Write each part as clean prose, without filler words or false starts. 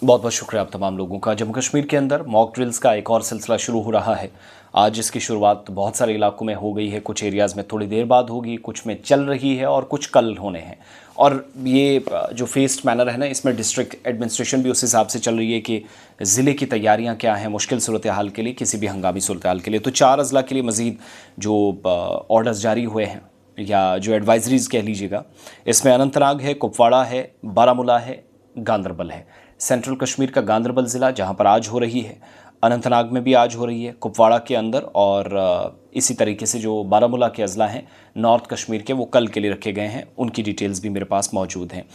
बहुत बहुत शुक्रिया आप तमाम लोगों का। जम्मू कश्मीर के अंदर मॉक ड्रिल्स का एक और सिलसिला शुरू हो रहा है। आज इसकी शुरुआत बहुत सारे इलाकों में हो गई है, कुछ एरियाज़ में थोड़ी देर बाद होगी, कुछ में चल रही है और कुछ कल होने हैं। और ये जो फेस्ड मैनर है ना, इसमें डिस्ट्रिक्ट एडमिनिस्ट्रेशन भी उस हिसाब से चल रही है कि ज़िले की तैयारियां क्या हैं मुश्किल सूरत हाल के लिए, किसी भी हंगामी सूरत हाल के लिए। तो 4 अजला के लिए मज़ीद जो ऑर्डर्स जारी हुए हैं या जो एडवाइजरीज़ कह लीजिएगा, इसमें अनंतनाग है, कुपवाड़ा है, बारामूला है, गांदरबल है। सेंट्रल कश्मीर का गांदरबल ज़िला जहां पर आज हो रही है, अनंतनाग में भी आज हो रही है, कुपवाड़ा के अंदर, और इसी तरीके से जो बारामूला के अजला हैं नॉर्थ कश्मीर के, वो कल के लिए रखे गए हैं। उनकी डिटेल्स भी मेरे पास मौजूद हैं।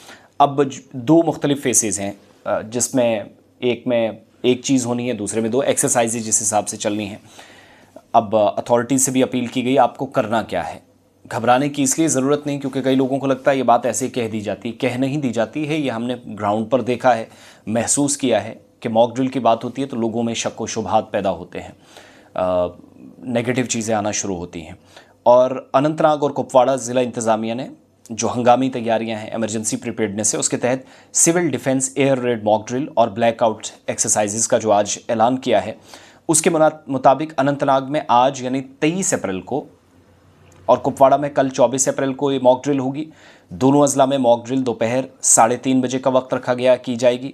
अब 2 मुख्तलिफ फेसेस हैं, जिसमें एक में एक चीज़ होनी है, दूसरे में 2 एक्सरसाइजेज जिस हिसाब से चलनी है। अब अथॉरिटी से भी अपील की गई, आपको करना क्या है। घबराने की इसलिए ज़रूरत नहीं क्योंकि कई लोगों को लगता है ये बात ऐसे कह दी जाती है, कह नहीं दी जाती है। ये हमने ग्राउंड पर देखा है, महसूस किया है कि मॉक ड्रिल की बात होती है तो लोगों में शक व शुबहात पैदा होते हैं, नेगेटिव चीज़ें आना शुरू होती हैं। और अनंतनाग और कुपवाड़ा ज़िला इंतज़ामिया ने जो हंगामी तैयारियां हैं इमरजेंसी प्रिपेयर्डनेस से, उसके तहत civil defence air raid mock drill और ब्लैकआउट एक्सरसाइजेज़ का जो आज ऐलान किया है, उसके मुताबिक अनंतनाग में आज यानी 23 अप्रैल को और कुपवाड़ा में कल 24 अप्रैल को ये मॉक ड्रिल होगी। दोनों अजला में मॉक ड्रिल दोपहर 3:30 बजे का वक्त रखा गया की जाएगी।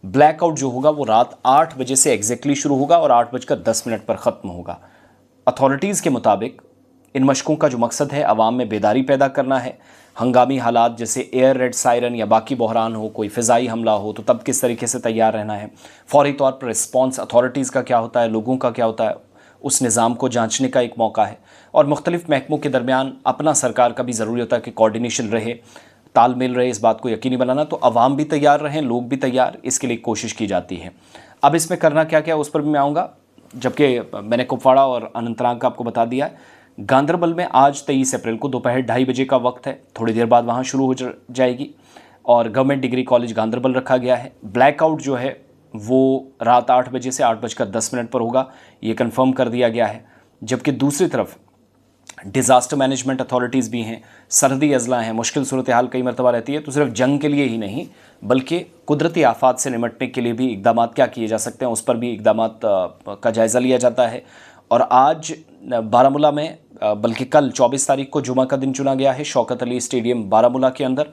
ब्लैकआउट जो होगा वो रात 8 बजे से एग्जैक्टली शुरू होगा और 8:10 पर ख़त्म होगा। अथॉरिटीज़ के मुताबिक इन मशकों का जो मकसद है अवाम में बेदारी पैदा करना है। हंगामी हालात जैसे एयर रेड सायरन या बाकी बहरान हो, कोई फ़िज़ाई हमला हो तो तब किस तरीके से तैयार रहना है, फौरी तौर पर रिस्पॉन्स अथॉरिटीज़ का क्या होता है, लोगों का क्या होता है, उस निज़ाम को जांचने का एक मौका है। और मुख्तलिफ महकमों के दरमियान अपना सरकार का भी ज़रूरी होता है कि कोऑर्डिनेशन रहे, तालमेल रहे, इस बात को यकीनी बनाना। तो अवाम भी तैयार रहें, लोग भी तैयार, इसके लिए कोशिश की जाती है। अब इसमें करना क्या क्या उस पर भी मैं आऊँगा, जबकि मैंने कुपवाड़ा और अनंतनाग का आपको बता दिया है। गांदरबल में आज 23 अप्रैल को दोपहर 2:30 बजे का वक्त है, थोड़ी देर बाद वहाँ शुरू हो जाएगी और गवर्नमेंट डिग्री कॉलेज गांदरबल रखा गया है। ब्लैकआउट जो है वो रात 8 बजे से 8:10 पर होगा, ये कंफर्म कर दिया गया है। जबकि दूसरी तरफ डिज़ास्टर मैनेजमेंट अथॉरिटीज़ भी हैं, सरहदी अजला हैं, मुश्किल सूरत हाल कई मरतबा रहती है, तो सिर्फ जंग के लिए ही नहीं बल्कि कुदरती आफात से निमटने के लिए भी इकदाम क्या किए जा सकते हैं, उस पर भी इकदाम का जायज़ा लिया जाता है। और आज बारामूला में, बल्कि कल 24 तारीख को जुमा का दिन चुना गया है, शौकत अली स्टेडियम बारामूला के अंदर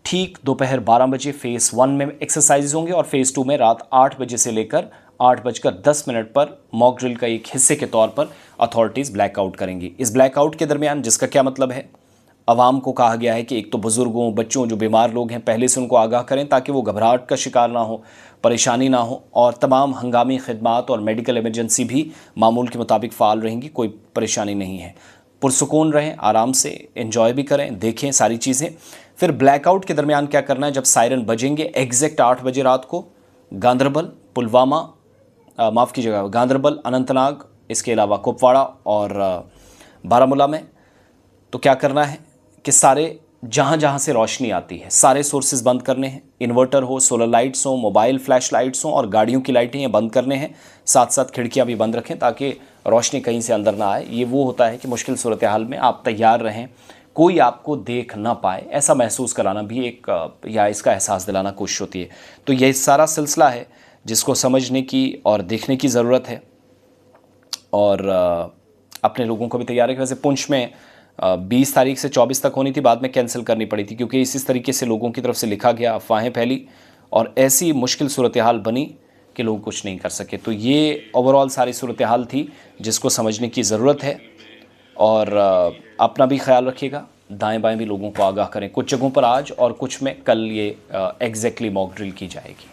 ठीक दोपहर 12 बजे फ़ेज़ 1 में एक्सरसाइज होंगे और फ़ेज़ 2 में रात 8 बजे से लेकर 8:10 पर मॉक ड्रिल का एक हिस्से के तौर पर अथॉरिटीज़ ब्लैकआउट करेंगी। इस ब्लैकआउट के दरमियान जिसका क्या मतलब है, अवाम को कहा गया है कि एक तो बुज़ुर्गों, बच्चों, जो बीमार लोग हैं, पहले से उनको आगाह करें ताकि वो घबराहट का शिकार ना हो, परेशानी ना हो, और तमाम हंगामी खिदमात और मेडिकल इमरजेंसी भी मामूल के मुताबिक फ़ाल रहेंगी, कोई परेशानी नहीं है। पुरसुकून रहें, आराम से इन्जॉय भी करें, देखें सारी चीज़ें। फिर ब्लैकआउट के दरमियान क्या करना है, जब सायरन बजेंगे एग्जैक्ट 8 बजे रात को गांदरबल, पुलवामा, माफ़ कीजिएगा, गांदरबल, अनंतनाग, इसके अलावा कुपवाड़ा और बारामूला में, तो क्या करना है कि सारे जहाँ जहाँ से रोशनी आती है सारे सोर्सेज बंद करने हैं। इन्वर्टर हो, सोलर लाइट्स हो, मोबाइल फ्लैश लाइट्स हों और गाड़ियों की लाइटें ये बंद करने हैं। साथ साथ खिड़कियाँ भी बंद रखें ताकि रोशनी कहीं से अंदर ना आए। ये वो होता है कि मुश्किल सूरत हाल में आप तैयार रहें, कोई आपको देख ना पाए, ऐसा महसूस कराना भी एक या इसका एहसास दिलाना कोशिश होती है। तो यह सारा सिलसिला है जिसको समझने की और देखने की ज़रूरत है, और अपने लोगों को भी तैयार है। वैसे पुंछ में 20 तारीख से 24 तक होनी थी, बाद में कैंसिल करनी पड़ी थी क्योंकि इस तरीके से लोगों की तरफ से लिखा गया, अफवाहें फैली और ऐसी मुश्किल सूरत हाल बनी कि लोग कुछ नहीं कर सके। तो ये ओवरऑल सारी सूरत हाल थी जिसको समझने की ज़रूरत है। और अपना भी ख्याल रखिएगा, दाएं बाएं भी लोगों को आगाह करें। कुछ जगहों पर आज और कुछ में कल ये एग्जैक्टली मॉक ड्रिल की जाएगी।